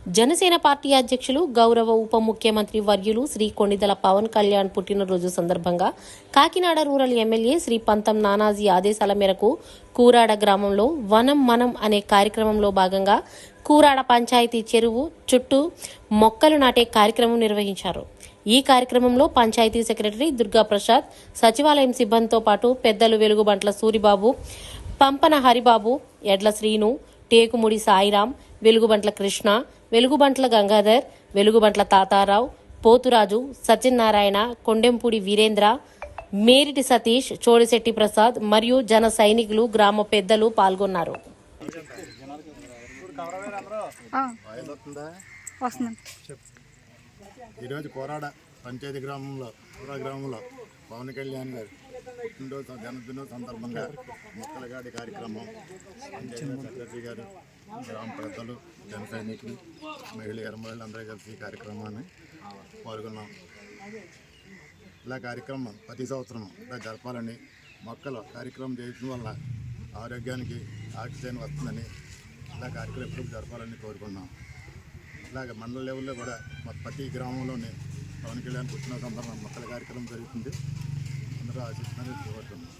Janasena party అధ్యక్షులు గౌరవ ఉప ముఖ్యమంత్రి వర్యులు శ్రీ కొణిదెల పవన్ కళ్యాణ్ పుట్టినరోజు సందర్భంగా కాకినాడ రూరల్ ఎమ్మెల్యే శ్రీ పంతం నానాజీ ఆదేశాల మేరకు కూరాడ గ్రామంలో వనం మనం అనే కార్యక్రమంలో భాగంగా కూరాడ పంచాయతీ చెరువు చుట్టూ మొక్కలు నాటే కార్యక్రమం నిర్వహించారు. ఈ కార్యక్రమంలో పంచాయతీ సెక్రటరీ దుర్గా ప్రసాద్, సచివాలయం సిబ్బందితో పాటు పెద్దలు వెలుగుబంట్ల సూరిబాబు, పంపన హరిబాబు, ఎడ్ల శ్రీను, టేకుముడి సాయిరాం, వెలుగుబంట్ల కృష్ణ, వెలుగుబంట్ల గంగాధర్, వెలుగుబంట్ల తాతారావు, పోతురాజు, సత్యనారాయణ, కొండెంపూడి వీరేంద్ర, మేరిటి సతీష్, చోడిశెట్టి ప్రసాద్ మరియు జన సైనికులు, గ్రామ పెద్దలు పాల్గొన్నారు. ఈరోజు కోరాడ పంచాయతీ గ్రామంలో పవన్ కళ్యాణ్ గారు పుట్టినరోజు జన్మదినం సందర్భంగా మొక్కల గాడి కార్యక్రమం పంచాయతీ సెక్రటరీ గారు, గ్రామ పెద్దలు, జన సైనికులు, మహిళలు అందరూ కలిసి ఈ కార్యక్రమాన్ని పాల్గొన్నాం. ఇలా కార్యక్రమం ప్రతి సంవత్సరం ఇలా జరపాలని, మొక్కల కార్యక్రమం చేయడం వల్ల ఆరోగ్యానికి ఆక్సిజన్ వస్తుందని ఇలా కార్యక్రమం ఎప్పుడు జరపాలని కోరుకున్నాం. ఇలాగ మండల లెవెల్లో కూడా ప్రతి గ్రామంలోనే పవన్ కళ్యాణ్ పుట్టిన సందర్భంగా మొక్కల కార్యక్రమం జరుగుతుంది. అందరూ ఆశిస్తున్నారని కోరుతున్నాం.